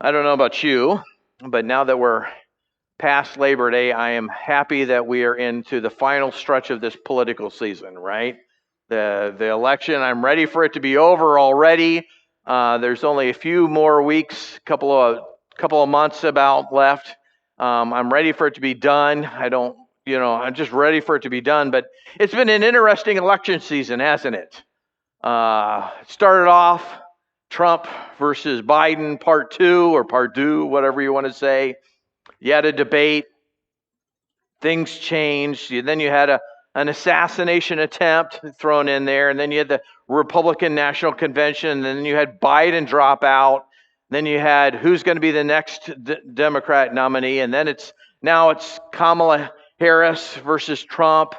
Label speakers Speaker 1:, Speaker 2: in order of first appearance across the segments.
Speaker 1: I don't know about you, but now that we're past Labor Day, I am happy that we are into the final stretch of this political season, right? The election, I'm ready for it to be over already. There's only a few more weeks, couple of months about left. I'm ready for it to be done. I'm just ready for it to be done. But it's been an interesting election season, hasn't it? It started off Trump versus Biden, part two or part two, whatever you want to say. You had a debate, things changed. Then you had an assassination attempt thrown in there, and then you had the Republican National Convention, and then you had Biden drop out. Then you had who's going to be the next Democrat nominee, and then now it's Kamala Harris versus Trump,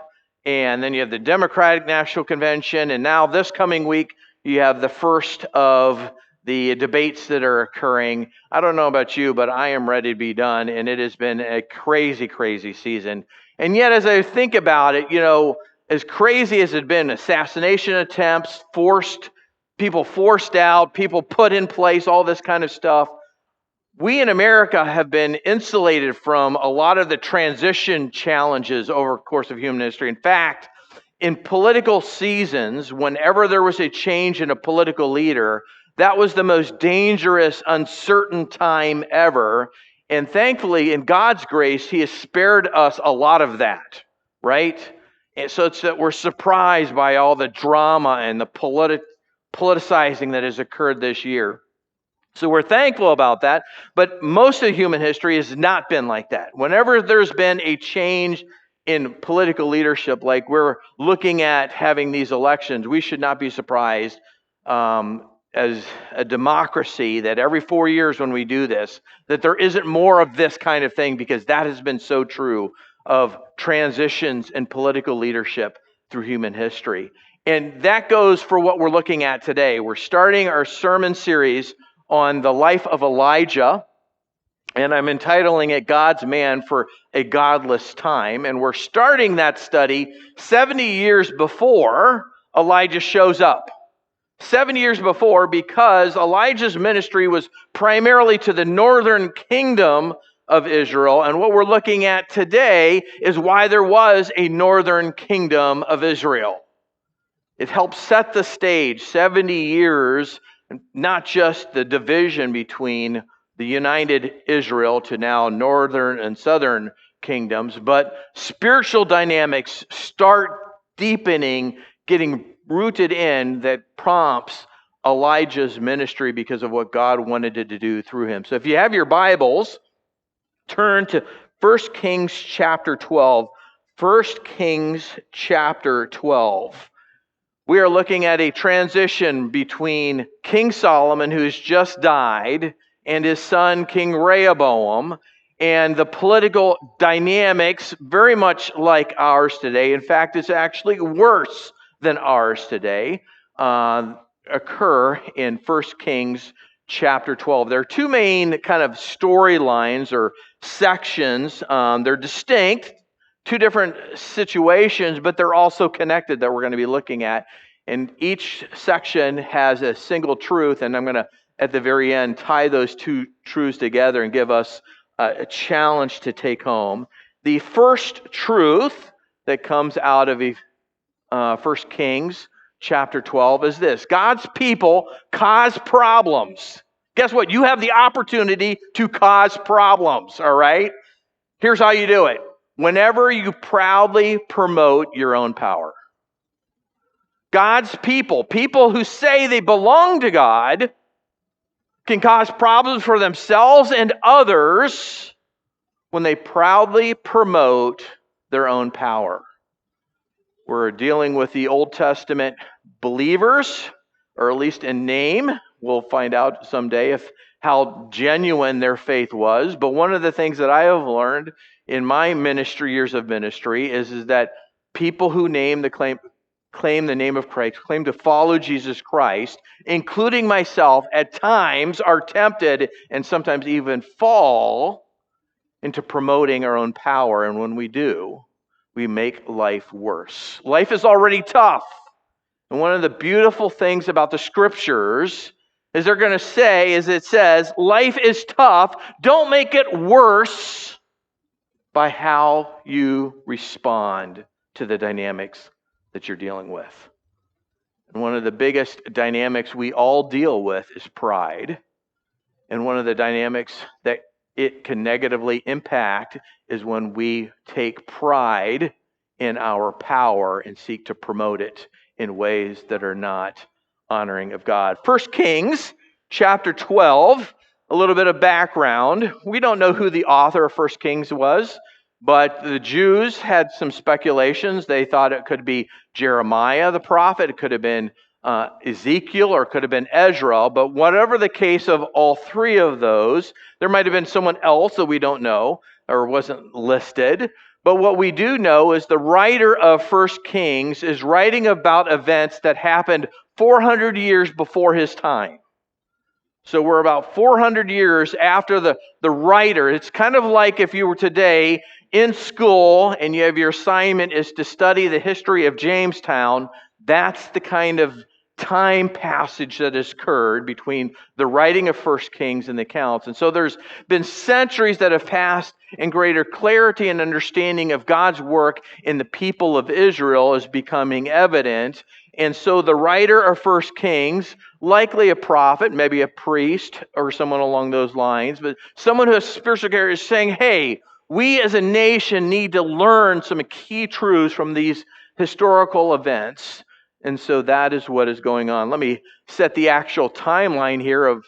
Speaker 1: and then you have the Democratic National Convention, and now this coming week you have the first of the debates that are occurring. I don't know about you, but I am ready to be done, and it has been a crazy, crazy season. And yet, as I think about it, as crazy as it had been, assassination attempts, people forced out, people put in place, all this kind of stuff, we in America have been insulated from a lot of the transition challenges over the course of human history. In fact, in political seasons, whenever there was a change in a political leader, that was the most dangerous, uncertain time ever. And thankfully, in God's grace, He has spared us a lot of that, right? And so it's that we're surprised by all the drama and the politicizing that has occurred this year. So we're thankful about that. But most of human history has not been like that. Whenever there's been a change in political leadership, like we're looking at having these elections, we should not be surprised as a democracy that every 4 years when we do this, that there isn't more of this kind of thing, because that has been so true of transitions in political leadership through human history. And that goes for what we're looking at today. We're starting our sermon series on the life of Elijah, and I'm entitling it God's Man for a Godless Time. And we're starting that study 70 years before Elijah shows up. 7 years before, because Elijah's ministry was primarily to the northern kingdom of Israel. And what we're looking at today is why there was a northern kingdom of Israel. It helps set the stage, 70 years, not just the division between the united Israel to now northern and southern kingdoms, but spiritual dynamics start deepening, getting rooted in, that prompts Elijah's ministry because of what God wanted to do through him. So if you have your Bibles, turn to 1 Kings chapter 12. 1 Kings chapter 12. We are looking at a transition between King Solomon, who's just died, and his son, King Rehoboam, and the political dynamics very much like ours today. In fact, it's actually worse than ours today, occur in 1 Kings chapter 12. There are two main kind of storylines or sections. They're distinct, two different situations, but they're also connected that we're going to be looking at. And each section has a single truth, and I'm going to, at the very end, tie those two truths together and give us a challenge to take home. The first truth that comes out of 1 Kings chapter 12 is this: God's people cause problems. Guess what? You have the opportunity to cause problems, all right? Here's how you do it. Whenever you proudly promote your own power. God's people who say they belong to God, can cause problems for themselves and others when they proudly promote their own power. We're dealing with the Old Testament believers, or at least in name. We'll find out someday how genuine their faith was. But one of the things that I have learned in my years of ministry is that people who claim the name of Christ, claim to follow Jesus Christ, including myself, at times are tempted and sometimes even fall into promoting our own power. And when we do, we make life worse. Life is already tough. And one of the beautiful things about the Scriptures is they're going to say, as it says, life is tough. Don't make it worse by how you respond to the dynamics that you're dealing with. And one of the biggest dynamics we all deal with is pride. And one of the dynamics that it can negatively impact is when we take pride in our power and seek to promote it in ways that are not honoring of God. 1 Kings chapter 12, a little bit of background. We don't know who the author of 1 Kings was, but the Jews had some speculations. They thought it could be Jeremiah the prophet. It could have been Ezekiel, or it could have been Ezra. But whatever the case of all three of those, there might have been someone else that we don't know or wasn't listed. But what we do know is the writer of 1 Kings is writing about events that happened 400 years before his time. So we're about 400 years after the writer. It's kind of like if you were today in school and you have your assignment is to study the history of Jamestown. That's the kind of time passage that has occurred between the writing of 1 Kings and the accounts. And so there's been centuries that have passed, and greater clarity and understanding of God's work in the people of Israel is becoming evident. And so the writer of 1 Kings, likely a prophet, maybe a priest or someone along those lines, but someone who has spiritual care, is saying, hey, we as a nation need to learn some key truths from these historical events. And so that is what is going on. Let me set the actual timeline here of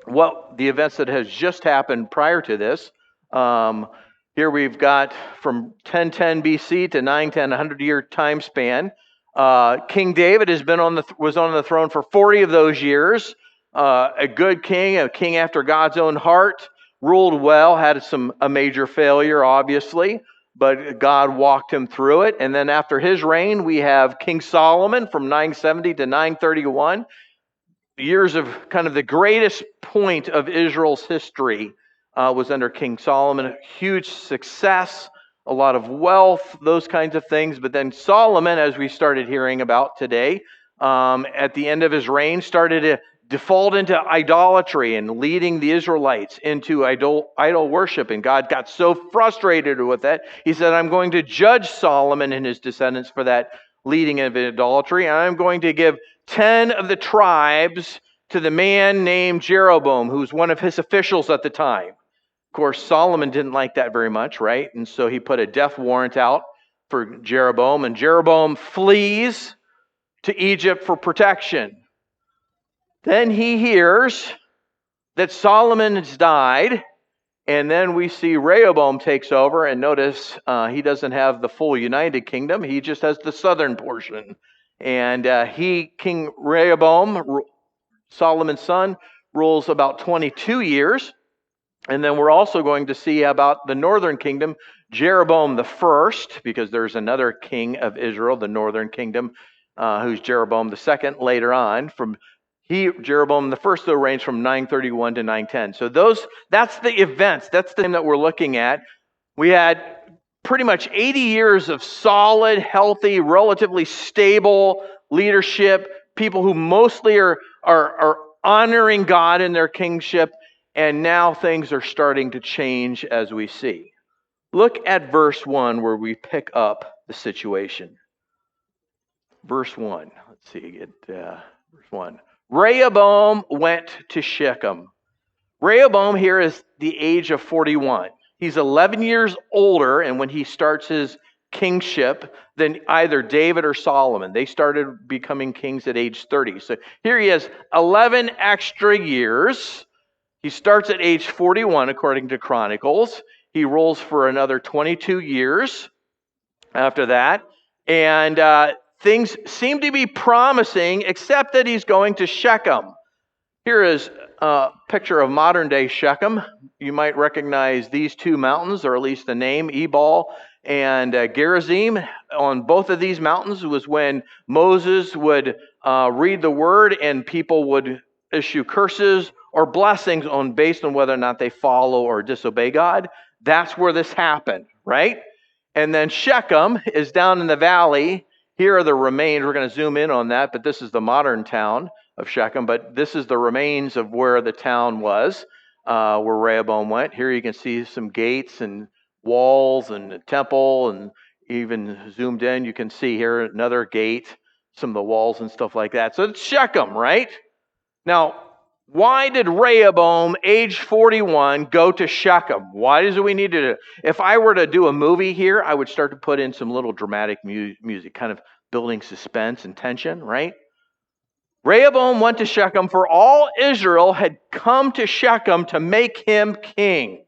Speaker 1: what the events that has just happened prior to this. Here we've got from 1010 BC to 910, 100-year time span. King David was on the throne for 40 of those years. A good king, a king after God's own heart, ruled well, had a major failure, obviously, but God walked him through it. And then after his reign, we have King Solomon from 970 to 931. Years of kind of the greatest point of Israel's history was under King Solomon. Huge success, a lot of wealth, those kinds of things. But then Solomon, as we started hearing about today, at the end of his reign, started to default into idolatry and leading the Israelites into idol worship. And God got so frustrated with it, he said, I'm going to judge Solomon and his descendants for that leading of idolatry. And I'm going to give 10 of the tribes to the man named Jeroboam, who's one of his officials at the time. Of course, Solomon didn't like that very much, right? And so he put a death warrant out for Jeroboam, and Jeroboam flees to Egypt for protection. Then he hears that Solomon has died, and then we see Rehoboam takes over, and notice he doesn't have the full United Kingdom, he just has the southern portion. And King Rehoboam, Solomon's son, rules about 22 years. And then we're also going to see about the northern kingdom, Jeroboam the first, because there's another king of Israel, the northern kingdom, who's Jeroboam the second later on. Jeroboam the first, though, reigns from 931 to 910. So that's the events. That's the thing that we're looking at. We had pretty much 80 years of solid, healthy, relatively stable leadership, people who mostly are honoring God in their kingship. And now things are starting to change as we see. Look at verse 1 where we pick up the situation. Verse 1. Let's see. Verse 1. Rehoboam went to Shechem. Rehoboam here is the age of 41. He's 11 years older, and when he starts his kingship than either David or Solomon. They started becoming kings at age 30. So here he is, 11 extra years. He starts at age 41, according to Chronicles. He rules for another 22 years after that. And things seem to be promising, except that he's going to Shechem. Here is a picture of modern-day Shechem. You might recognize these two mountains, or at least the name, Ebal and Gerizim. On both of these mountains was when Moses would read the word and people would issue curses or blessings based on whether or not they follow or disobey God. That's where this happened, right? And then Shechem is down in the valley, Here are the remains. We're going to zoom in on that, but this is the modern town of Shechem, but this is the remains of where the town was, where Rehoboam went. Here you can see some gates and walls and a temple, and even zoomed in, you can see here another gate, some of the walls and stuff like that. So it's Shechem, right? Now, why did Rehoboam, age 41, go to Shechem? Why does we need to? If I were to do a movie here, I would start to put in some little dramatic music, kind of building suspense and tension, right? Rehoboam went to Shechem, for all Israel had come to Shechem to make him king.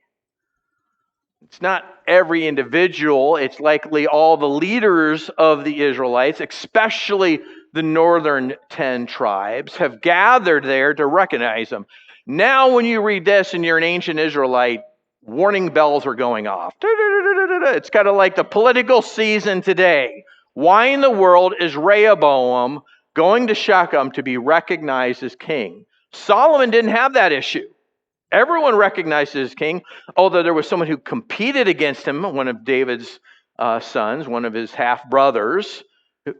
Speaker 1: It's not every individual, it's likely all the leaders of the Israelites, especially the northern 10 tribes, have gathered there to recognize him. Now, when you read this and you're an ancient Israelite, warning bells are going off. It's kind of like the political season today. Why in the world is Rehoboam going to Shechem to be recognized as king? Solomon didn't have that issue. Everyone recognized him as king, although there was someone who competed against him, one of David's sons, one of his half-brothers,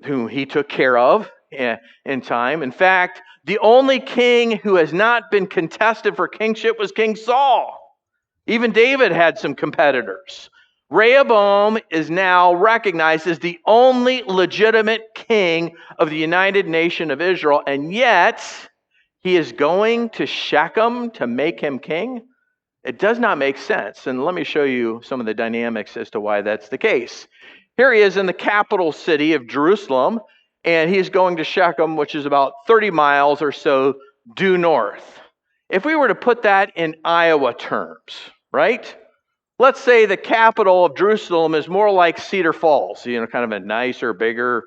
Speaker 1: whom he took care of in time. In fact, the only king who has not been contested for kingship was King Saul. Even David had some competitors. Rehoboam is now recognized as the only legitimate king of the United Nation of Israel, and yet he is going to Shechem to make him king? It does not make sense. And let me show you some of the dynamics as to why that's the case. Here he is in the capital city of Jerusalem, and he's going to Shechem, which is about 30 miles or so due north. If we were to put that in Iowa terms, right? Let's say the capital of Jerusalem is more like Cedar Falls, kind of a nicer, bigger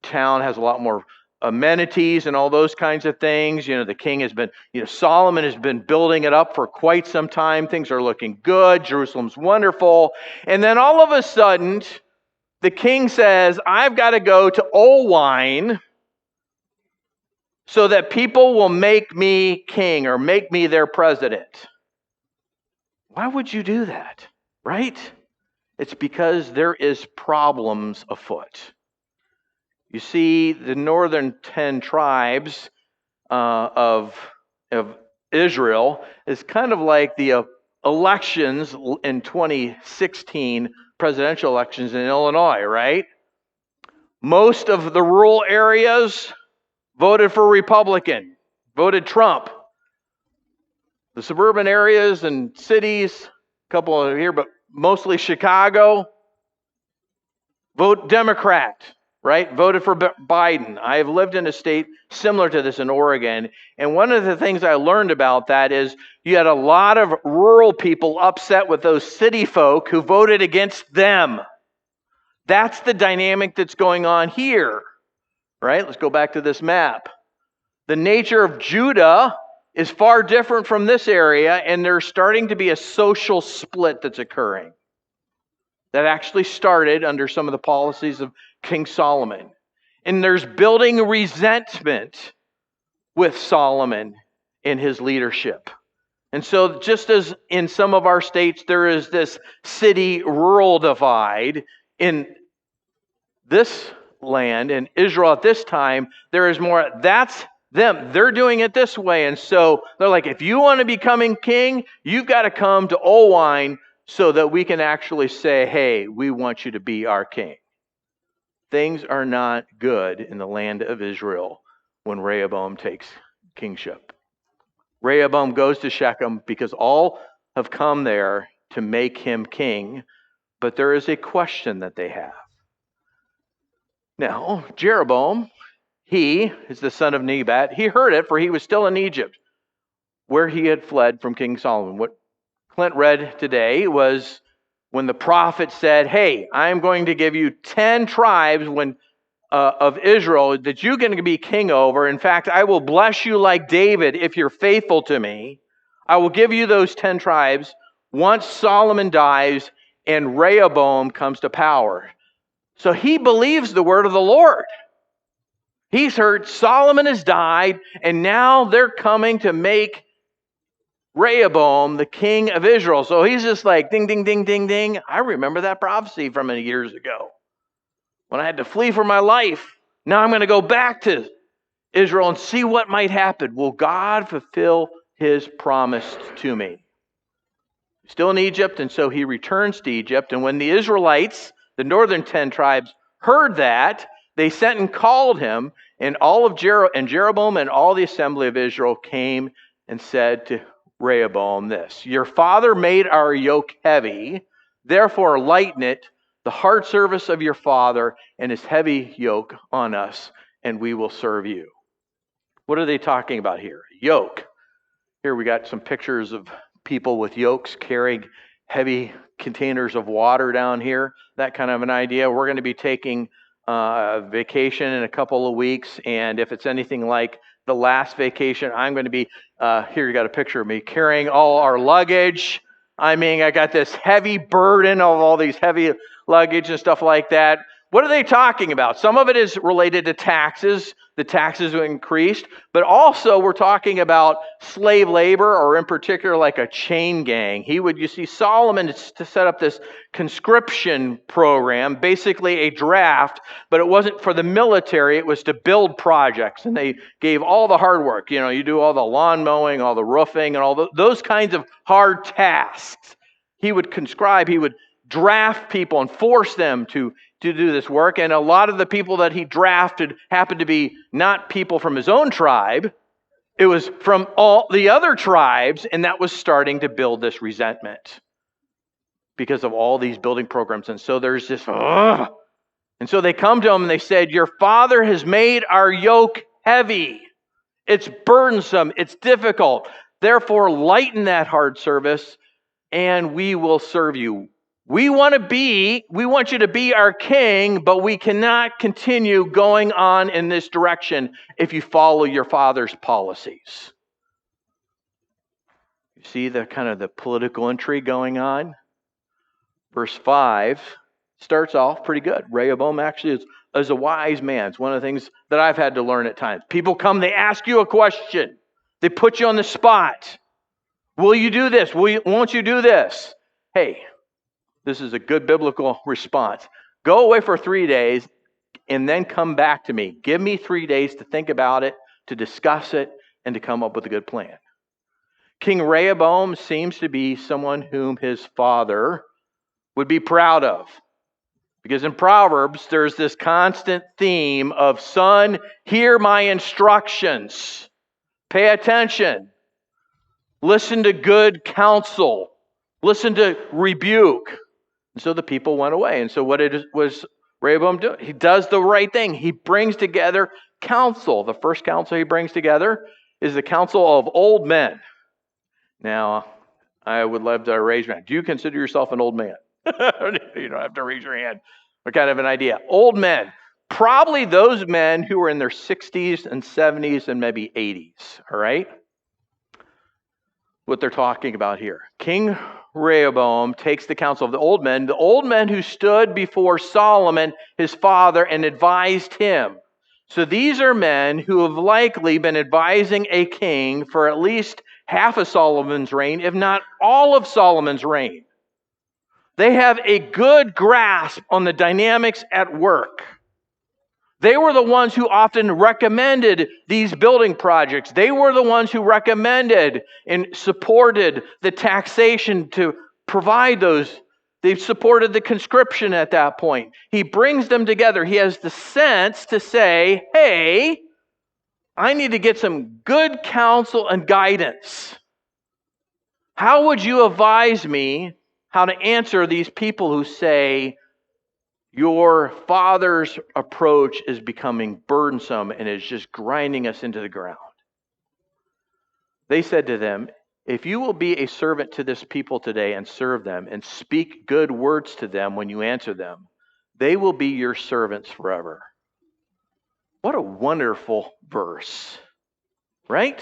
Speaker 1: town, has a lot more amenities and all those kinds of things. The king has been, Solomon has been building it up for quite some time. Things are looking good. Jerusalem's wonderful. And then all of a sudden, the king says, I've got to go to Old Wine so that people will make me king or make me their president. Why would you do that, right? It's because there is problems afoot. You see, the northern 10 tribes of Israel is kind of like the elections in 2016, presidential elections in Illinois, right? Most of the rural areas voted for Republican, voted Trump. The suburban areas and cities, a couple of here, but mostly Chicago, vote Democrat. Right? Voted for Biden. I have lived in a state similar to this in Oregon. And one of the things I learned about that is you had a lot of rural people upset with those city folk who voted against them. That's the dynamic that's going on here. Right? Let's go back to this map. The nature of Judah is far different from this area, and there's starting to be a social split that's occurring. That actually started under some of the policies of King Solomon. And there's building resentment with Solomon in his leadership. And so just as in some of our states there is this city-rural divide, in this land, in Israel at this time, there is more, that's them. They're doing it this way. And so they're like, if you want to become king, you've got to come to Old Wine so that we can actually say, hey, we want you to be our king. Things are not good in the land of Israel when Rehoboam takes kingship. Rehoboam goes to Shechem because all have come there to make him king, but there is a question that they have. Now, Jeroboam, he is the son of Nebat. He heard it, for he was still in Egypt, where he had fled from King Solomon. What Clint read today was when the prophet said, hey, I'm going to give you 10 tribes of Israel that you're going to be king over. In fact, I will bless you like David if you're faithful to me. I will give you those 10 tribes once Solomon dies and Rehoboam comes to power. So he believes the word of the Lord. He's heard Solomon has died, and now they're coming to make Rehoboam the king of Israel. So he's just like, ding, ding, ding, ding, ding. I remember that prophecy from years ago. when I had to flee for my life. Now I'm going to go back to Israel and see what might happen. Will God fulfill his promise to me? Still in Egypt, and so he returns to Egypt. And when the Israelites, the northern 10 tribes, heard that, they sent and called him, and all of Jeroboam and all the assembly of Israel came and said to Rehoboam this: Your father made our yoke heavy, therefore lighten it, the hard service of your father and his heavy yoke on us, and we will serve you. What are they talking about here? Yoke. Here we got some pictures of people with yokes carrying heavy containers of water down here, that kind of an idea. We're going to be taking a vacation in a couple of weeks, and if it's anything like the last vacation, I'm going to be, here you got a picture of me, carrying all our luggage. I mean, I got this heavy burden of all these heavy luggage and stuff like that. What are they talking about? Some of it is related to taxes. The taxes were increased, but also we're talking about slave labor, or in particular like a chain gang. You see Solomon to set up this conscription program, basically a draft, but it wasn't for the military, it was to build projects, and they gave all the hard work. You know, you do all the lawn mowing, all the roofing, and all those kinds of hard tasks. He would conscribe, he would draft people and force them to do this work. And a lot of the people that he drafted happened to be not people from his own tribe. It was from all the other tribes, and that was starting to build this resentment because of all these building programs. And so there's this, ugh. And so they come to him and they said, your father has made our yoke heavy. It's burdensome. It's difficult. Therefore, lighten that hard service, and we will serve you. We want you to be our king, but we cannot continue going on in this direction if you follow your father's policies. You see the kind of the political intrigue going on? Verse 5 starts off pretty good. Rehoboam actually is a wise man. It's one of the things that I've had to learn at times. People come, they ask you a question. They put you on the spot. Will you do this? Won't you do this? Hey, this is a good biblical response. Go away for 3 days and then come back to me. Give me 3 days to think about it, to discuss it, and to come up with a good plan. King Rehoboam seems to be someone whom his father would be proud of. Because in Proverbs, there's this constant theme of, son, hear my instructions. Pay attention. Listen to good counsel. Listen to rebuke. And so the people went away. And so what was Rehoboam do? He does the right thing. He brings together counsel. The first counsel he brings together is the counsel of old men. Now, I would love to raise your hand. Do you consider yourself an old man? You don't have to raise your hand. What kind of an idea? Old men. Probably those men who were in their 60s and 70s and maybe 80s. All right? What they're talking about here. King Rehoboam takes the counsel of the old men who stood before Solomon, his father, and advised him. So these are men who have likely been advising a king for at least half of Solomon's reign, if not all of Solomon's reign. They have a good grasp on the dynamics at work. They were the ones who often recommended these building projects. They were the ones who recommended and supported the taxation to provide those. They supported the conscription at that point. He brings them together. He has the sense to say, hey, I need to get some good counsel and guidance. How would you advise me how to answer these people who say, your father's approach is becoming burdensome and is just grinding us into the ground? They said to them, if you will be a servant to this people today and serve them and speak good words to them when you answer them, they will be your servants forever. What a wonderful verse, right?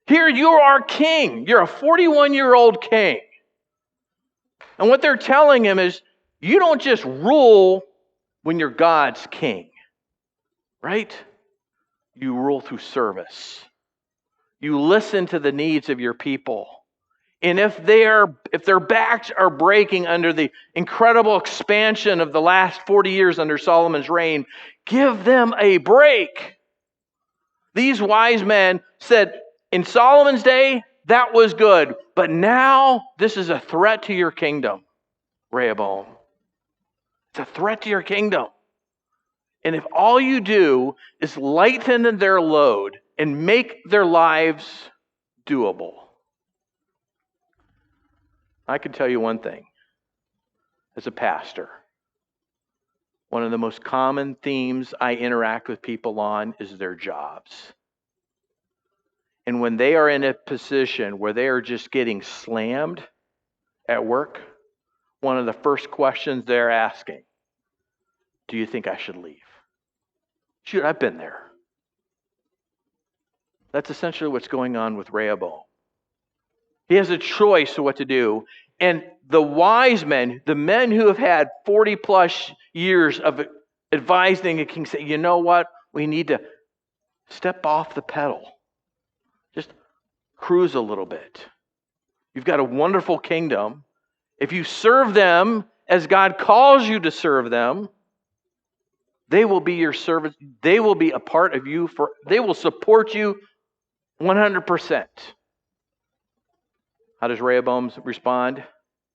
Speaker 1: Here you are king. You're a 41-year-old king. And what they're telling him is, you don't just rule when you're God's king, right? You rule through service. You listen to the needs of your people. And if their backs are breaking under the incredible expansion of the last 40 years under Solomon's reign, give them a break. These wise men said, in Solomon's day, that was good. But now, this is a threat to your kingdom, Rehoboam. It's a threat to your kingdom. And if all you do is lighten their load and make their lives doable, I can tell you one thing. As a pastor, one of the most common themes I interact with people on is their jobs. And when they are in a position where they are just getting slammed at work, one of the first questions they're asking, do you think I should leave? Shoot, I've been there. That's essentially what's going on with Rehoboam. He has a choice of what to do. And the wise men, the men who have had 40 plus years of advising a king, say, you know what? We need to step off the pedal. Just cruise a little bit. You've got a wonderful kingdom. If you serve them as God calls you to serve them, they will be your servants. They will be a part of you. They will support you 100%. How does Rehoboam respond?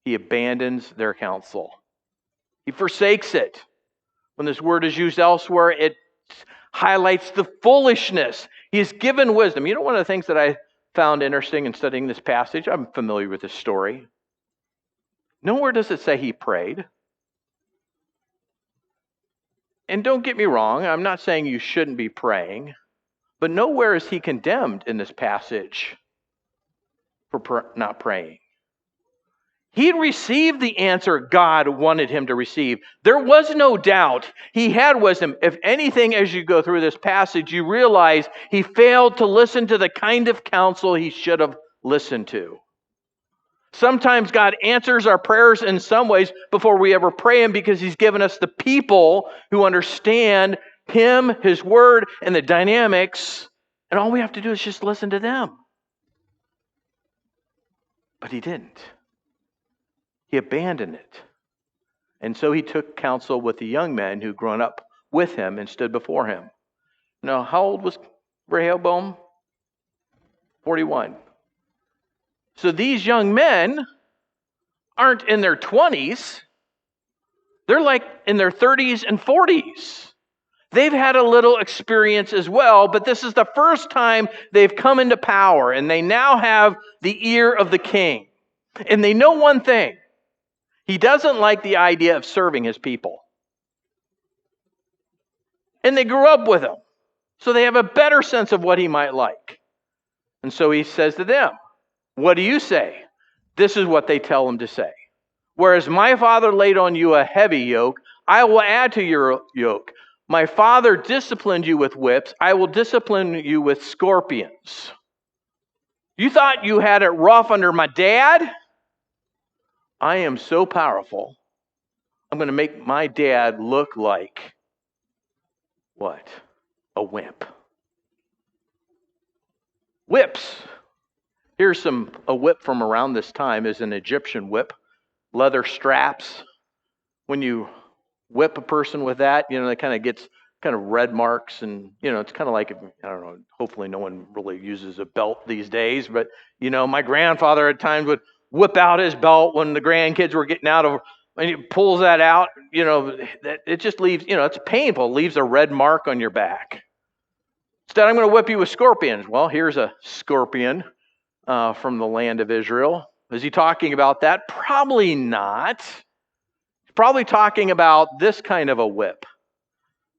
Speaker 1: He abandons their counsel. He forsakes it. When this word is used elsewhere, it highlights the foolishness. He is given wisdom. You know, one of the things that I found interesting in studying this passage, I'm familiar with this story. Nowhere does it say he prayed. And don't get me wrong, I'm not saying you shouldn't be praying, but nowhere is he condemned in this passage for not praying. He'd received the answer God wanted him to receive. There was no doubt. He had wisdom. If anything, as you go through this passage, you realize he failed to listen to the kind of counsel he should have listened to. Sometimes God answers our prayers in some ways before we ever pray Him because He's given us the people who understand Him, His Word, and the dynamics, and all we have to do is just listen to them. But He didn't. He abandoned it. And so He took counsel with the young men who'd grown up with Him and stood before Him. Now, how old was Rehoboam? 41. So these young men aren't in their 20s. They're like in their 30s and 40s. They've had a little experience as well, but this is the first time they've come into power, and they now have the ear of the king. And they know one thing. He doesn't like the idea of serving his people. And they grew up with him, so they have a better sense of what he might like. And so he says to them, what do you say? This is what they tell him to say. Whereas my father laid on you a heavy yoke, I will add to your yoke. My father disciplined you with whips, I will discipline you with scorpions. You thought you had it rough under my dad? I am so powerful, I'm going to make my dad look like what? A wimp. Whips. Here's a whip from around this time is an Egyptian whip. Leather straps. When you whip a person with that, that kind of gets kind of red marks, and it's kind of like, I don't know, hopefully no one really uses a belt these days, but my grandfather at times would whip out his belt when the grandkids were getting out of, and he pulls that out, it just leaves, it's painful, it leaves a red mark on your back. Instead, I'm going to whip you with scorpions. Well, here's a scorpion from the land of Israel. Is he talking about that? Probably not. He's probably talking about this kind of a whip.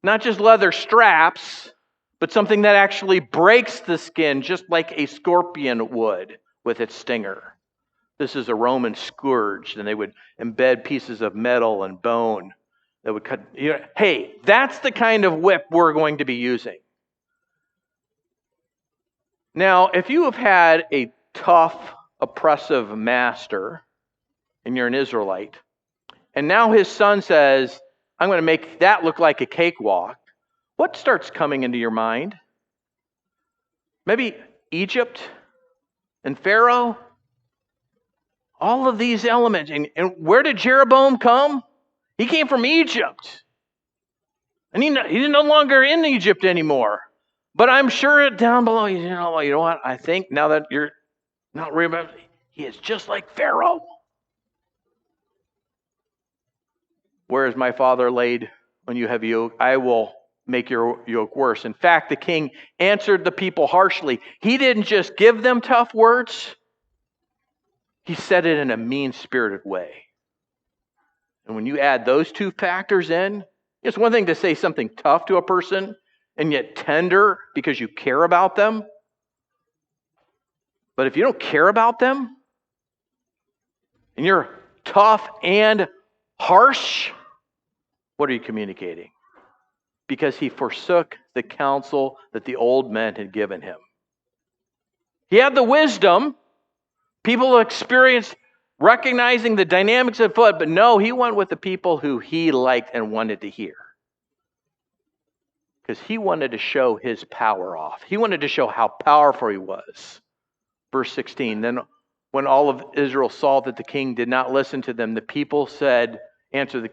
Speaker 1: Not just leather straps, but something that actually breaks the skin just like a scorpion would with its stinger. This is a Roman scourge, and they would embed pieces of metal and bone that would cut. Hey, that's the kind of whip we're going to be using. Now, if you have had a tough, oppressive master, and you're an Israelite, and now his son says, I'm going to make that look like a cakewalk, what starts coming into your mind? Maybe Egypt and Pharaoh? All of these elements. And where did Jeroboam come? He came from Egypt. And he's no longer in Egypt anymore. But I'm sure down below, you know what? I think now that you're not remembering, he is just like Pharaoh. Whereas my father laid on you heavy yoke, I will make your yoke worse. In fact, the king answered the people harshly. He didn't just give them tough words. He said it in a mean-spirited way. And when you add those two factors in, it's one thing to say something tough to a person and yet tender because you care about them. But if you don't care about them and you're tough and harsh, what are you communicating? Because he forsook the counsel that the old men had given him. He had the wisdom. People experienced recognizing the dynamics of foot, but no, he went with the people who he liked and wanted to hear. Because he wanted to show his power off. He wanted to show how powerful he was. Verse 16, then when all of Israel saw that the king did not listen to them, the people answered the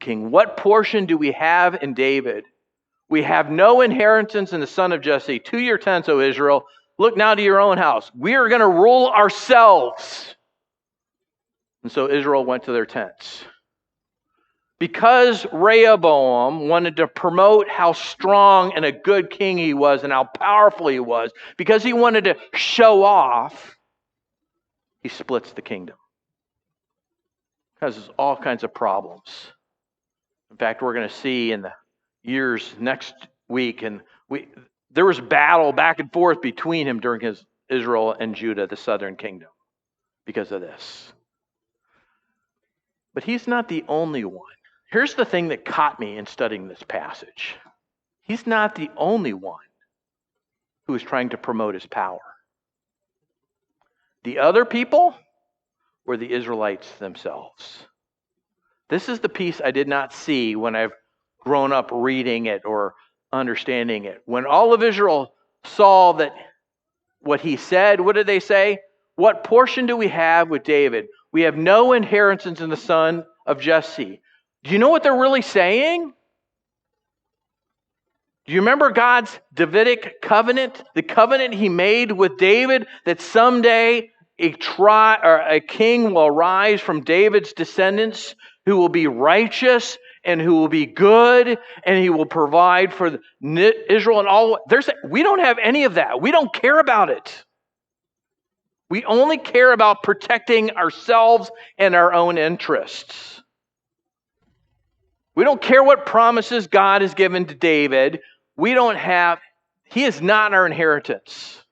Speaker 1: king, what portion do we have in David? We have no inheritance in the son of Jesse. To your tents, O Israel. Look now to your own house. We are going to rule ourselves. And so Israel went to their tents. Because Rehoboam wanted to promote how strong and a good king he was and how powerful he was, because he wanted to show off, he splits the kingdom. Causes all kinds of problems. In fact, we're going to see in the years next week, and there was battle back and forth between him during his Israel and Judah, the southern kingdom, because of this. But he's not the only one. Here's the thing that caught me in studying this passage. He's not the only one who is trying to promote his power. The other people were the Israelites themselves. This is the piece I did not see when I've grown up reading it or understanding it. When all of Israel saw that what he said, what did they say? What portion do we have with David? We have no inheritance in the son of Jesse. Do you know what they're really saying? Do you remember God's Davidic covenant? The covenant he made with David that someday a king will arise from David's descendants who will be righteous and who will be good and he will provide for Israel and all. We don't have any of that. We don't care about it. We only care about protecting ourselves and our own interests. We don't care what promises God has given to David. He is not our inheritance.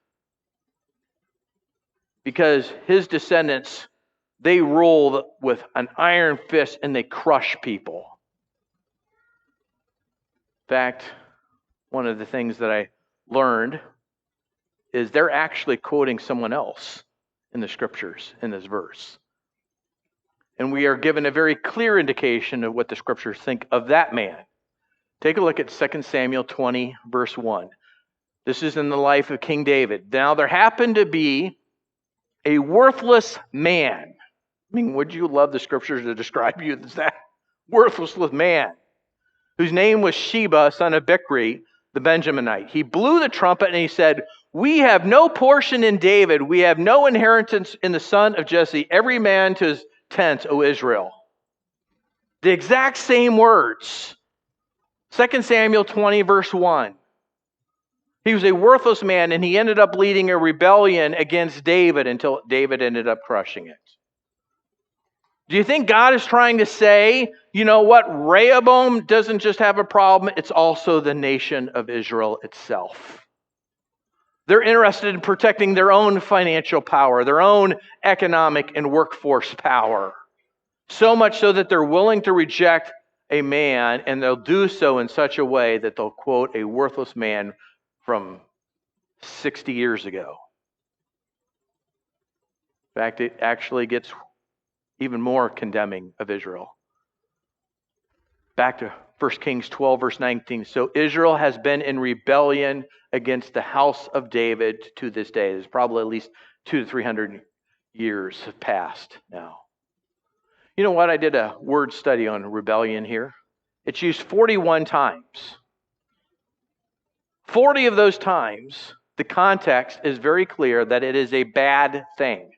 Speaker 1: Because his descendants, they rule with an iron fist and they crush people. In fact, one of the things that I learned is they're actually quoting someone else in the scriptures in this verse. And we are given a very clear indication of what the scriptures think of that man. Take a look at 2 Samuel 20, verse 1. This is in the life of King David. Now there happened to be a worthless man. I mean, would you love the scriptures to describe you as that worthless man? Whose name was Sheba, son of Bichri, the Benjaminite. He blew the trumpet and he said, we have no portion in David. We have no inheritance in the son of Jesse. Every man to his tent, O Israel. The exact same words. 2 Samuel 20, verse 1. He was a worthless man, and he ended up leading a rebellion against David until David ended up crushing it. Do you think God is trying to say, you know what, Rehoboam doesn't just have a problem, it's also the nation of Israel itself. They're interested in protecting their own financial power, their own economic and workforce power. So much so that they're willing to reject a man, and they'll do so in such a way that they'll quote a worthless man from 60 years ago. In fact, it actually gets even more condemning of Israel. Back to 1 Kings 12, verse 19. So Israel has been in rebellion against the house of David to this day. There's probably at least 200 to 300 years have passed now. You know what? I did a word study on rebellion here. It's used 41 times. 40 of those times, the context is very clear that it is a bad thing.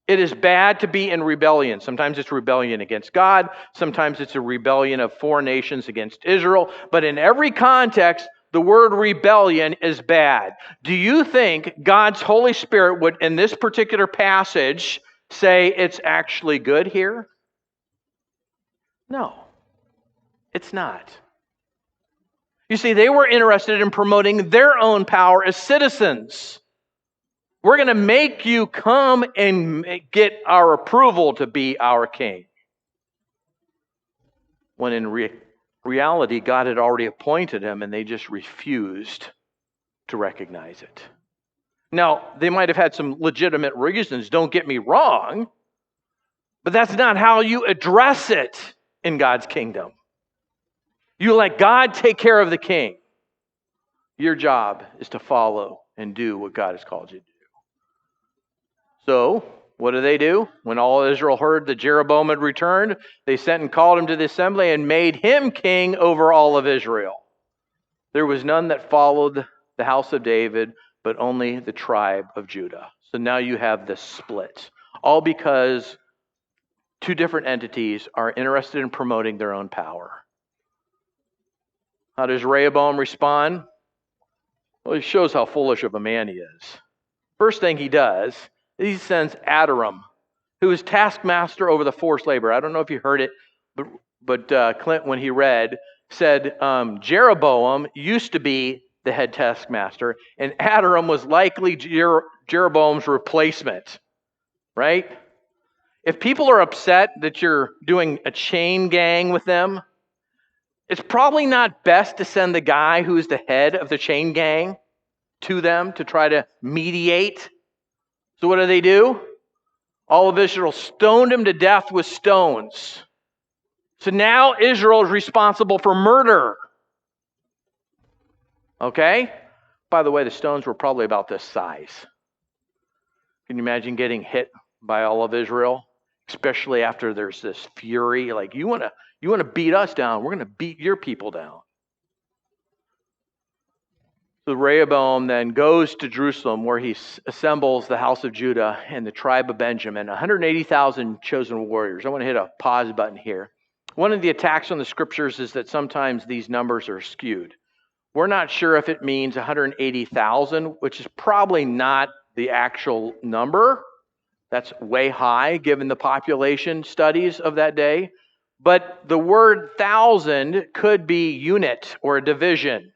Speaker 1: It is bad to be in rebellion. Sometimes it's rebellion against God. Sometimes it's a rebellion of foreign nations against Israel. But in every context, the word rebellion is bad. Do you think God's Holy Spirit would, in this particular passage, say it's actually good here? No, it's not. You see, they were interested in promoting their own power as citizens. We're going to make you come and get our approval to be our king. When in reality, God had already appointed him and they just refused to recognize it. Now, they might have had some legitimate reasons, don't get me wrong, but that's not how you address it in God's kingdom. You let God take care of the king. Your job is to follow and do what God has called you to do. So, what do? When all Israel heard that Jeroboam had returned, they sent and called him to the assembly and made him king over all of Israel. There was none that followed the house of David, but only the tribe of Judah. So now you have this split. All because two different entities are interested in promoting their own power. How does Rehoboam respond? Well, he shows how foolish of a man he is. First thing he does, he sends Adoram, who is taskmaster over the forced labor. I don't know if you heard it, but Clint, when he read, said Jeroboam used to be the head taskmaster, and Adoram was likely Jeroboam's replacement, right? If people are upset that you're doing a chain gang with them, it's probably not best to send the guy who's the head of the chain gang to them to try to mediate. So what do? All of Israel stoned him to death with stones. So now Israel is responsible for murder. Okay? By the way, the stones were probably about this size. Can you imagine getting hit by all of Israel? Especially after there's this fury. Like, you want to beat us down, we're going to beat your people down. So Rehoboam then goes to Jerusalem, where he assembles the house of Judah and the tribe of Benjamin, 180,000 chosen warriors. I want to hit a pause button here. One of the attacks on the scriptures is that sometimes these numbers are skewed. We're not sure if it means 180,000, which is probably not the actual number. That's way high given the population studies of that day. But the word thousand could be unit or a division.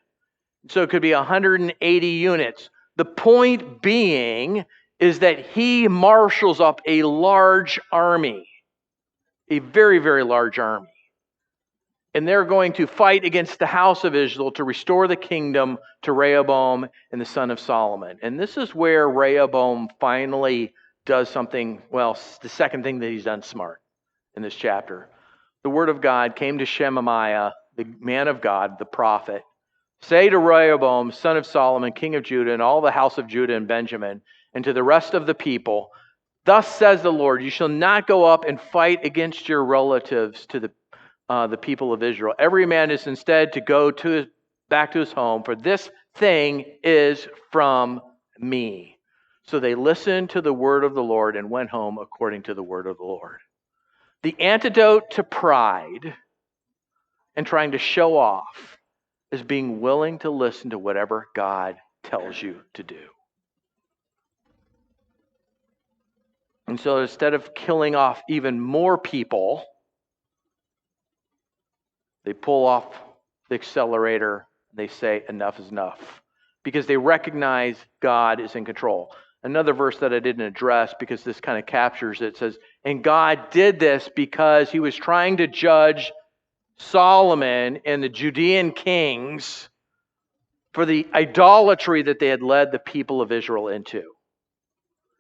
Speaker 1: So it could be 180 units. The point being is that he marshals up a large army, a very, very large army. And they're going to fight against the house of Israel to restore the kingdom to Rehoboam and the son of Solomon. And this is where Rehoboam finally does something, well, the second thing that he's done smart in this chapter. The word of God came to Shemaiah, the man of God, the prophet. Say to Rehoboam, son of Solomon, king of Judah, and all the house of Judah and Benjamin, and to the rest of the people, thus says the Lord, you shall not go up and fight against your relatives to the people of Israel. Every man is instead to go back to his home, for this thing is from me. So they listened to the word of the Lord and went home according to the word of the Lord. The antidote to pride and trying to show off is being willing to listen to whatever God tells you to do. And so instead of killing off even more people, they pull off the accelerator. They say enough is enough because they recognize God is in control. Another verse that I didn't address because this kind of captures it says, and God did this because he was trying to judge Solomon and the Judean kings for the idolatry that they had led the people of Israel into.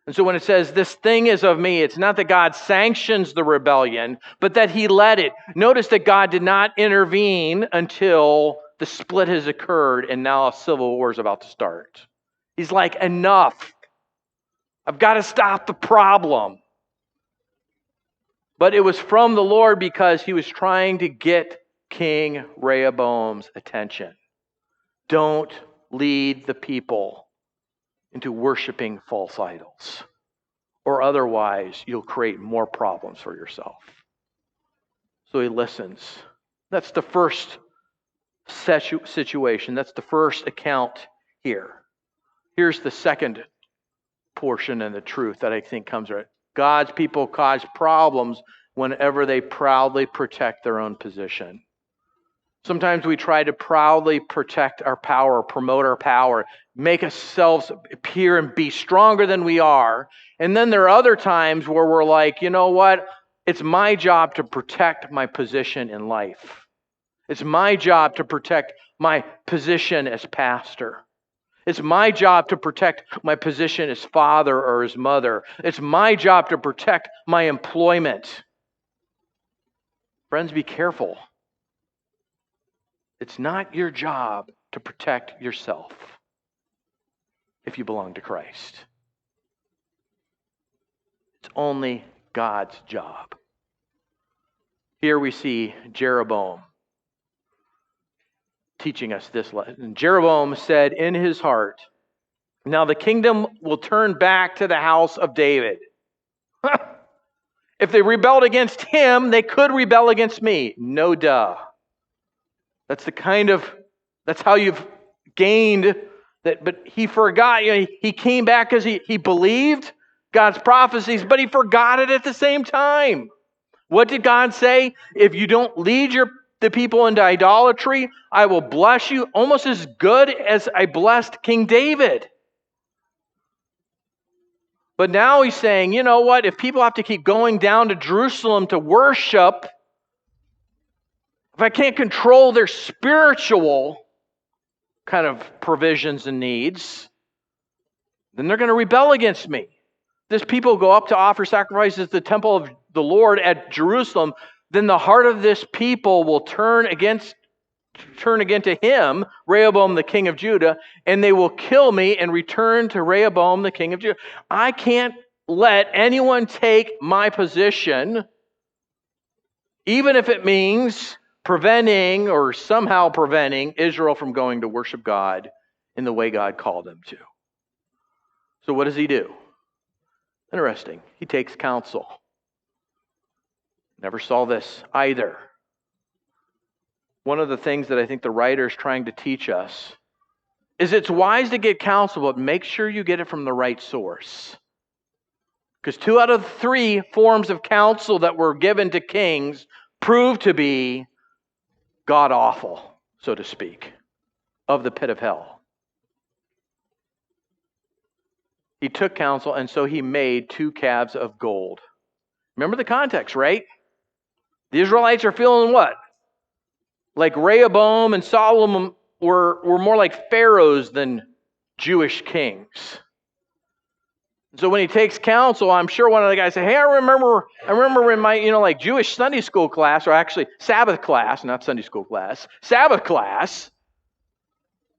Speaker 1: And so when it says, this thing is of me, it's not that God sanctions the rebellion, but that he led it. Notice that God did not intervene until the split has occurred and now a civil war is about to start. He's like, enough. I've got to stop the problem. But it was from the Lord because he was trying to get King Rehoboam's attention. Don't lead the people into worshiping false idols, or otherwise you'll create more problems for yourself. So he listens. That's the first situation. That's the first account here. Here's the second portion and the truth that I think comes right. God's people cause problems whenever they proudly protect their own position. Sometimes we try to proudly protect our power, promote our power, make ourselves appear and be stronger than we are. And then there are other times where we're like, you know what? It's my job to protect my position in life. It's my job to protect my position as pastor. It's my job to protect my position as father or as mother. It's my job to protect my employment. Friends, be careful. It's not your job to protect yourself if you belong to Christ. It's only God's job. Here we see Jeroboam teaching us this lesson. Jeroboam said in his heart, "Now the kingdom will turn back to the house of David." If they rebelled against him, they could rebel against me. No duh. That's how you've gained that. But he forgot. He came back because he believed God's prophecies, but he forgot it at the same time. What did God say? If you don't lead the people into idolatry, I will bless you almost as good as I blessed King David. But now he's saying, you know what? If people have to keep going down to Jerusalem to worship, if I can't control their spiritual kind of provisions and needs, then they're going to rebel against me. This people go up to offer sacrifices at the temple of the Lord at Jerusalem, then the heart of this people will turn again to him, Rehoboam the king of Judah, and they will kill me and return to Rehoboam the king of Judah. I can't let anyone take my position, even if it means preventing or somehow preventing Israel from going to worship God in the way God called them to. So what does he do? Interesting. He takes counsel. Never saw this either. One of the things that I think the writer is trying to teach us is it's wise to get counsel, but make sure you get it from the right source. Because 2 out of 3 forms of counsel that were given to kings proved to be god-awful, so to speak, of the pit of hell. He took counsel, and so he made 2 calves of gold. Remember the context, right? The Israelites are feeling what? Like Rehoboam and Solomon were more like pharaohs than Jewish kings. So when he takes counsel, I'm sure one of the guys said, "Hey, I remember in my Jewish Sunday school class, or actually Sabbath class, not Sunday school class, Sabbath class,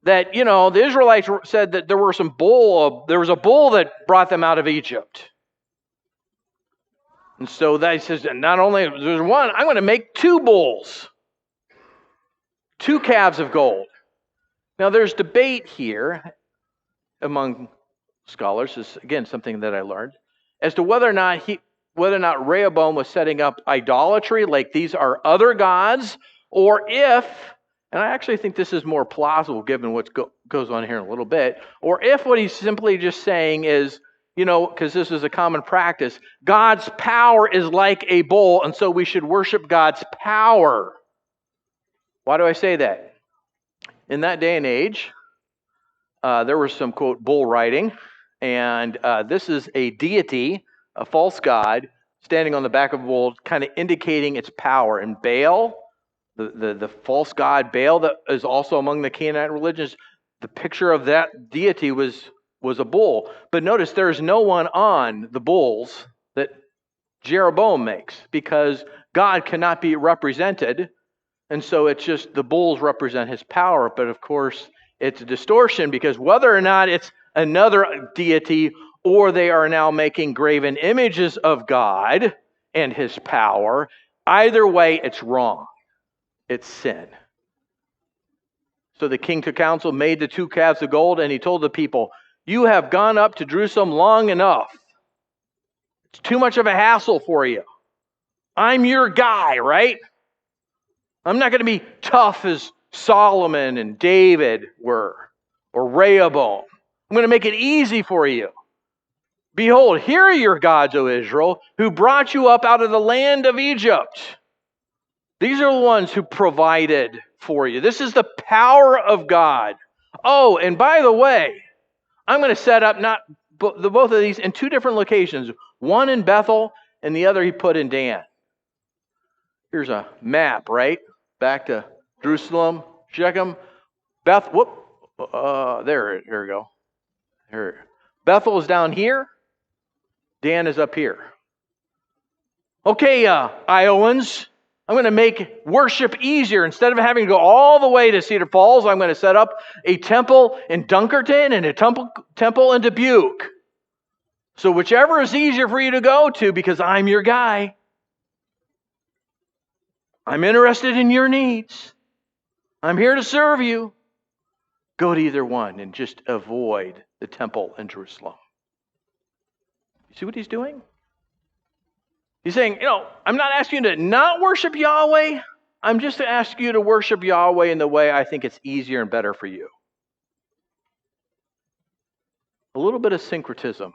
Speaker 1: that the Israelites said that there was a bull that brought them out of Egypt." And so that says, not only there's one, I'm going to make 2 bulls. 2 calves of gold. Now there's debate here among scholars, is again something that I learned, as to whether or not Rehoboam was setting up idolatry, like these are other gods, or if, and I actually think this is more plausible given what goes on here in a little bit, or if what he's simply just saying is, because this is a common practice, God's power is like a bull, and so we should worship God's power. Why do I say that? In that day and age, there was some, quote, bull riding, and this is a deity, a false god, standing on the back of a bull, kind of indicating its power. And Baal, the false god Baal that is also among the Canaanite religions, the picture of that deity was a bull. But notice there's no one on the bulls that Jeroboam makes, because God cannot be represented. And so it's just the bulls represent his power. But of course, it's a distortion, because whether or not it's another deity or they are now making graven images of God and his power. Either way, it's wrong. It's sin. So the king took counsel, made the 2 calves of gold, and he told the people, you have gone up to Jerusalem long enough. It's too much of a hassle for you. I'm your guy, right? I'm not going to be tough as Solomon and David were, or Rehoboam. I'm going to make it easy for you. Behold, here are your gods, O Israel, who brought you up out of the land of Egypt. These are the ones who provided for you. This is the power of God. Oh, and by the way, I'm going to set up both of these in 2 different locations. One in Bethel, and the other he put in Dan. Here's a map, right? Back to Jerusalem, Shechem, there we go. Here. Bethel is down here. Dan is up here. Okay, Iowans, I'm going to make worship easier. Instead of having to go all the way to Cedar Falls, I'm going to set up a temple in Dunkerton and a temple in Dubuque. So whichever is easier for you to go to, because I'm your guy. I'm interested in your needs. I'm here to serve you. Go to either one and just avoid the temple in Jerusalem. You see what he's doing? He's saying, I'm not asking you to not worship Yahweh. I'm just asking you to worship Yahweh in the way I think it's easier and better for you. A little bit of syncretism.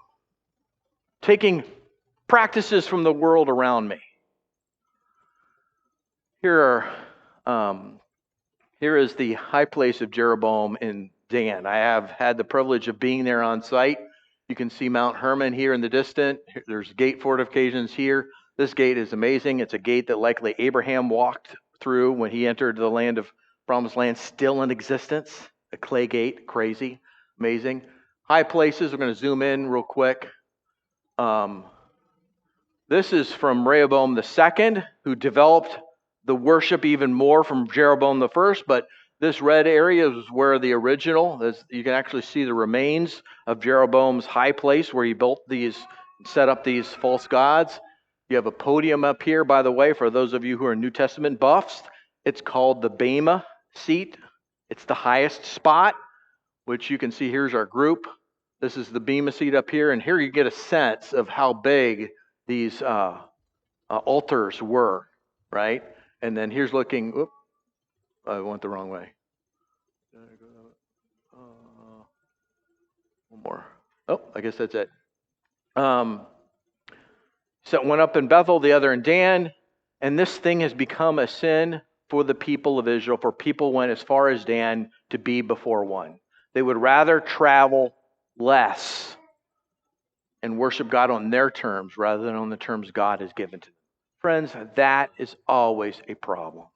Speaker 1: Taking practices from the world around me. Here is the high place of Jeroboam in Dan. I have had the privilege of being there on site. You can see Mount Hermon here in the distance. There's gate fortifications here. This gate is amazing. It's a gate that likely Abraham walked through when he entered the land of Promised Land, still in existence. A clay gate, crazy, amazing. High places, we're going to zoom in real quick. This is from Rehoboam II, who developed the worship even more from Jeroboam I, but this red area is where the original, you can actually see the remains of Jeroboam's high place where he built set up these false gods. You have a podium up here, by the way, for those of you who are New Testament buffs. It's called the Bema seat. It's the highest spot, which you can see here's our group. This is the Bema seat up here, and here you get a sense of how big these altars were, right? And then here's looking, I went the wrong way. One more. Oh, I guess that's it. So one up in Bethel, the other in Dan. And this thing has become a sin for the people of Israel, for people went as far as Dan to be before one. They would rather travel less and worship God on their terms rather than on the terms God has given to them. Friends, that is always a problem.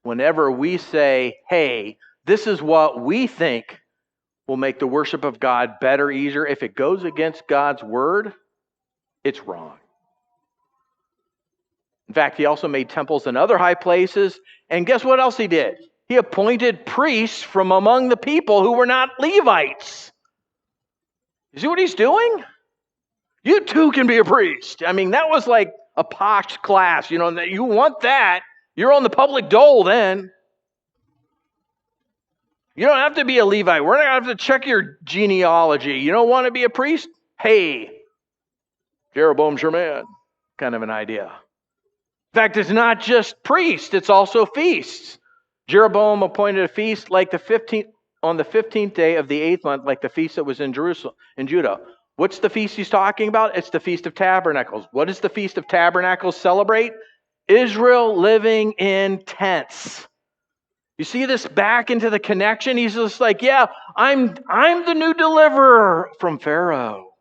Speaker 1: Whenever we say, hey, this is what we think will make the worship of God better, easier, if it goes against God's word, it's wrong. In fact, he also made temples in other high places. And guess what else he did? He appointed priests from among the people who were not Levites. You see what he's doing? You too can be a priest. I mean, that was like a posh class. You want that. You're on the public dole then. You don't have to be a Levite. We're not going to have to check your genealogy. You don't want to be a priest? Hey, Jeroboam's your man. Kind of an idea. In fact, it's not just priests, it's also feasts. Jeroboam appointed a feast like on the 15th day of the 8th month, like the feast that was in Judah. What's the feast he's talking about? It's the Feast of Tabernacles. What does the Feast of Tabernacles celebrate? Israel living in tents. You see this back into the connection? He's just like, yeah, I'm the new deliverer from Pharaoh.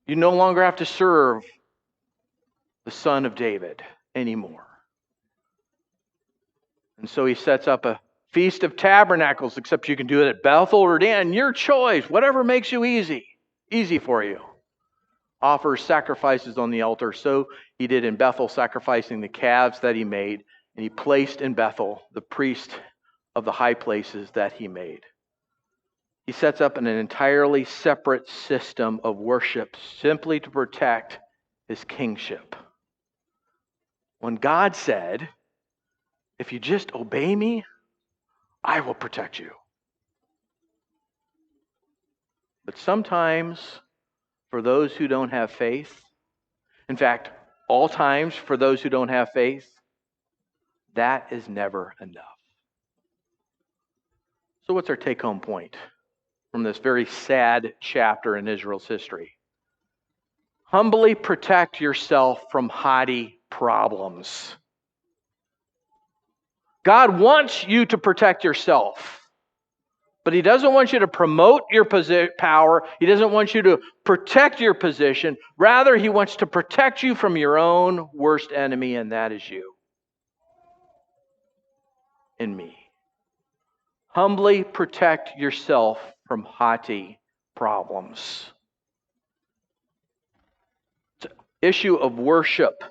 Speaker 1: You no longer have to serve the son of David anymore. And so he sets up a Feast of Tabernacles, except you can do it at Bethel or Dan, your choice, whatever makes you easy for you. Offers sacrifices on the altar. So he did in Bethel, sacrificing the calves that he made, and he placed in Bethel the priest of the high places that he made. He sets up an entirely separate system of worship simply to protect his kingship. When God said, if you just obey me, I will protect you. But sometimes, for those who don't have faith, in fact, all times for those who don't have faith, that is never enough. So what's our take-home point from this very sad chapter in Israel's history? Humbly protect yourself from haughty problems. God wants you to protect yourself. But He doesn't want you to promote your power. He doesn't want you to protect your position. Rather, He wants to protect you from your own worst enemy, and that is you and me. Humbly protect yourself from haughty problems. It's an issue of worship.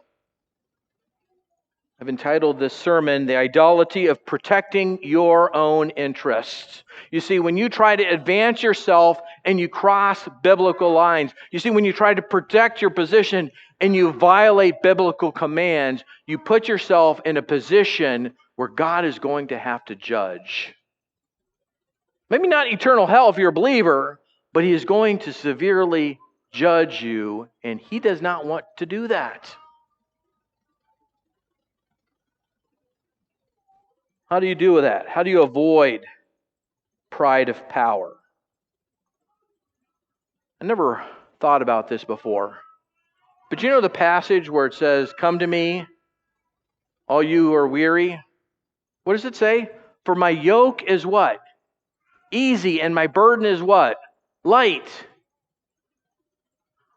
Speaker 1: I've entitled this sermon, The Idolatry of Protecting Your Own Interests. You see, when you try to advance yourself and you cross biblical lines, you see, when you try to protect your position and you violate biblical commands, you put yourself in a position where God is going to have to judge. Maybe not eternal hell if you're a believer, but He is going to severely judge you, and He does not want to do that. How do you do with that? How do you avoid pride of power? I never thought about this before. But you know the passage where it says, "Come to me, all you who are weary"? What does it say? "For my yoke is" what? "Easy, and my burden is" what? "Light."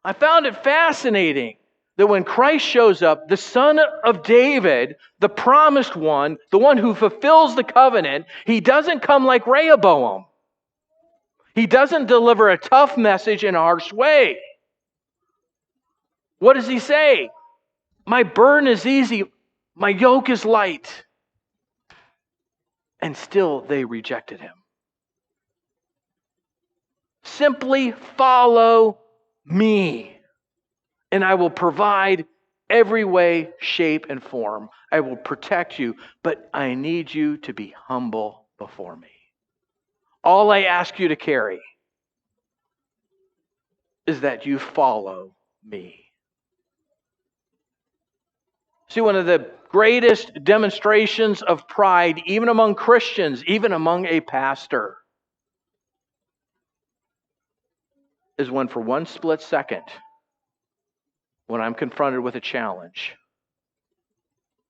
Speaker 1: I found it fascinating that when Christ shows up, the Son of David, the promised one, the one who fulfills the covenant, He doesn't come like Rehoboam. He doesn't deliver a tough message in a harsh way. What does He say? My burden is easy, my yoke is light. And still they rejected Him. Simply follow me, and I will provide every way, shape, and form. I will protect you, but I need you to be humble before me. All I ask you to carry is that you follow me. See, one of the greatest demonstrations of pride, even among Christians, even among a pastor, is when for one split second, when I'm confronted with a challenge,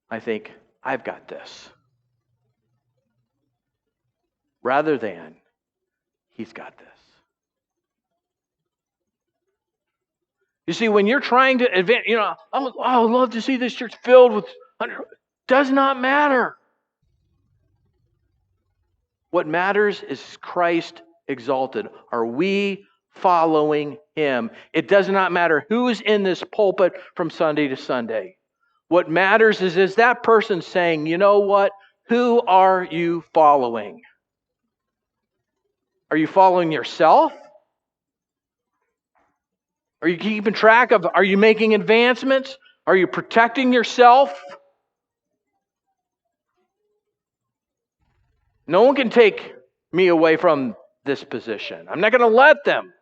Speaker 1: I think, I've got this. Rather than, He's got this. You see, when you're trying to advance, I would love to see this church filled with, does not matter. What matters is Christ exalted. Are we following Him? It does not matter who's in this pulpit from Sunday to Sunday. What matters is that person saying, you know what? Who are you following? Are you following yourself? Are you keeping track of, are you making advancements? Are you protecting yourself? No one can take me away from this position. I'm not going to let them.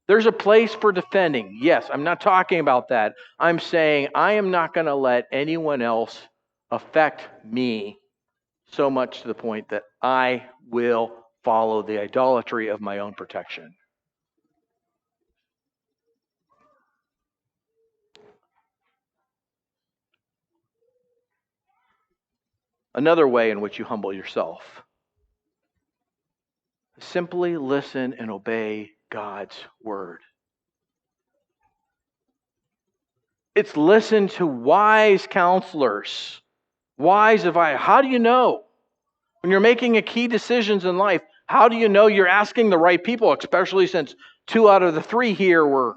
Speaker 1: There's a place for defending. Yes, I'm not talking about that. I'm saying I am not going to let anyone else affect me so much to the point that I will follow the idolatry of my own protection. Another way in which you humble yourself: simply listen and obey God's word. It's listen to wise counselors, wise advice. How do you know? When you're making a key decisions in life, how do you know you're asking the right people, especially since 2 out of the 3 here were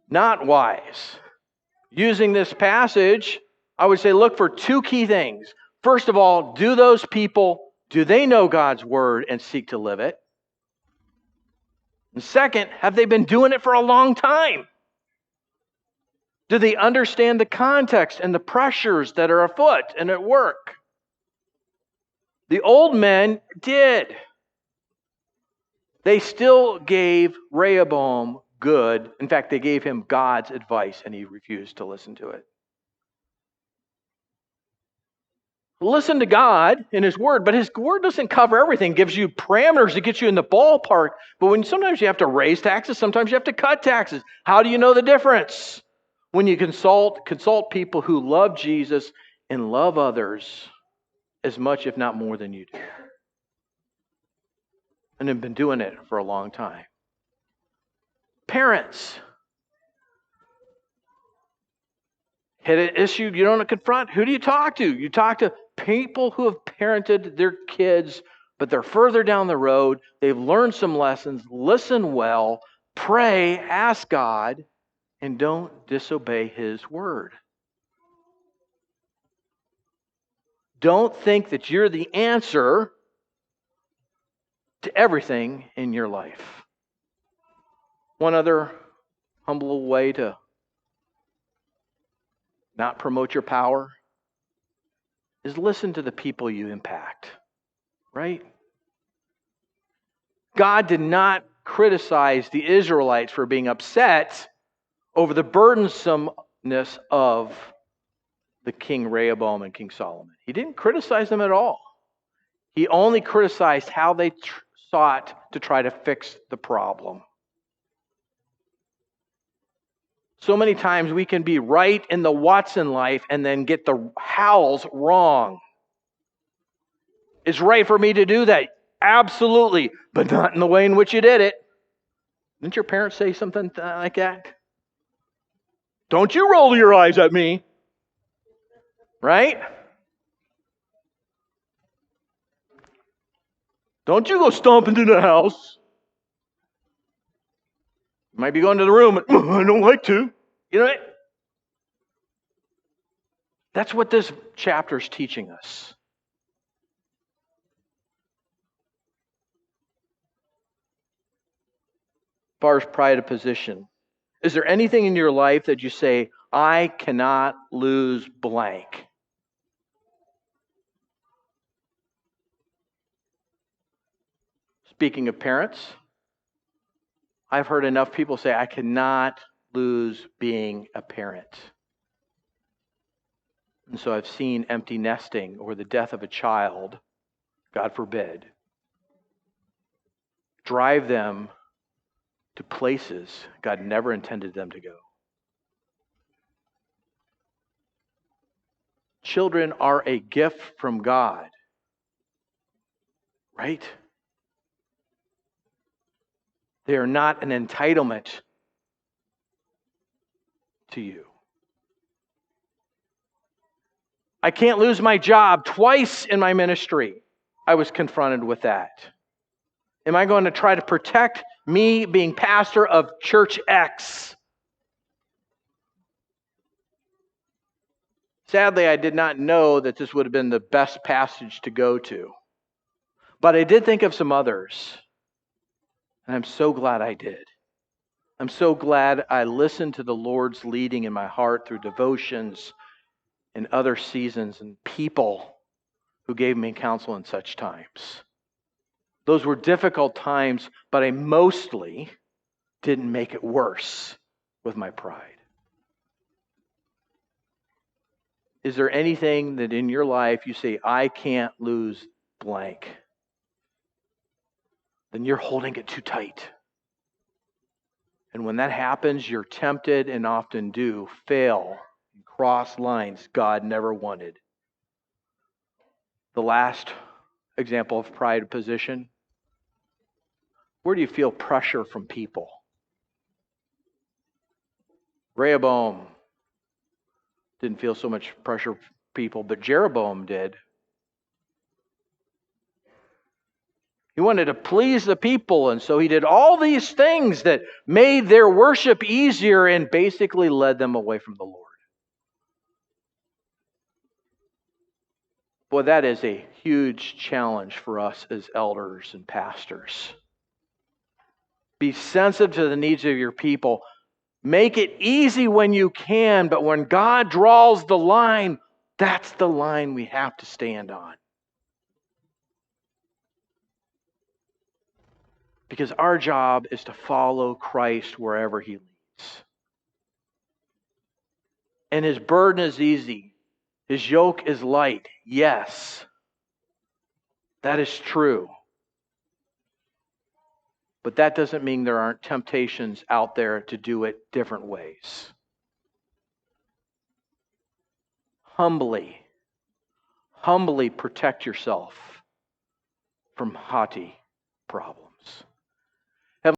Speaker 1: not wise? Using this passage, I would say look for 2 key things. First of all, do those people, do they know God's word and seek to live it? And second, have they been doing it for a long time? Do they understand the context and the pressures that are afoot and at work? The old men did. They still gave Rehoboam good. In fact, they gave him God's advice, and he refused to listen to it. Listen to God in His Word, but His Word doesn't cover everything. It gives you parameters to get you in the ballpark. But when sometimes you have to raise taxes, sometimes you have to cut taxes. How do you know the difference? When you consult people who love Jesus and love others as much, if not more, than you do, and have been doing it for a long time. Parents, hit an issue you don't confront. Who do you talk to? You talk to people who have parented their kids, but they're further down the road. They've learned some lessons. Listen well, pray, ask God, and don't disobey His word. Don't think that you're the answer to everything in your life. One other humble way to not promote your power is listen to the people you impact, right? God did not criticize the Israelites for being upset over the burdensomeness of the King Rehoboam and King Solomon. He didn't criticize them at all. He only criticized how they sought to try to fix the problem. So many times we can be right in the what's in life and then get the how's wrong. It's right for me to do that. Absolutely, but not in the way in which you did it. Didn't your parents say something like that? Don't you roll your eyes at me. Right? Don't you go stomping into the house. You might be going to the room, but I don't like to. You know what? That's what this chapter is teaching us. As far as pride of position, is there anything in your life that you say, I cannot lose blank? Speaking of parents, I've heard enough people say, I cannot lose being a parent. And so I've seen empty nesting or the death of a child, God forbid, drive them to places God never intended them to go. Children are a gift from God, right? They are not an entitlement to you. I can't lose my job. Twice in my ministry, I was confronted with that. Am I going to try to protect me being pastor of Church X? Sadly, I did not know that this would have been the best passage to go to. But I did think of some others. And I'm so glad I did. I'm so glad I listened to the Lord's leading in my heart through devotions and other seasons and people who gave me counsel in such times. Those were difficult times, but I mostly didn't make it worse with my pride. Is there anything that in your life you say, I can't lose blank? Then you're holding it too tight. And when that happens, you're tempted and often do fail and cross lines God never wanted. The last example of pride of position. Where do you feel pressure from people? Rehoboam didn't feel so much pressure from people, but Jeroboam did. He wanted to please the people, and so he did all these things that made their worship easier and basically led them away from the Lord. Boy, that is a huge challenge for us as elders and pastors. Be sensitive to the needs of your people. Make it easy when you can, but when God draws the line, that's the line we have to stand on. Because our job is to follow Christ wherever He leads. And His burden is easy. His yoke is light. Yes, that is true. But that doesn't mean there aren't temptations out there to do it different ways. Humbly protect yourself from haughty problems.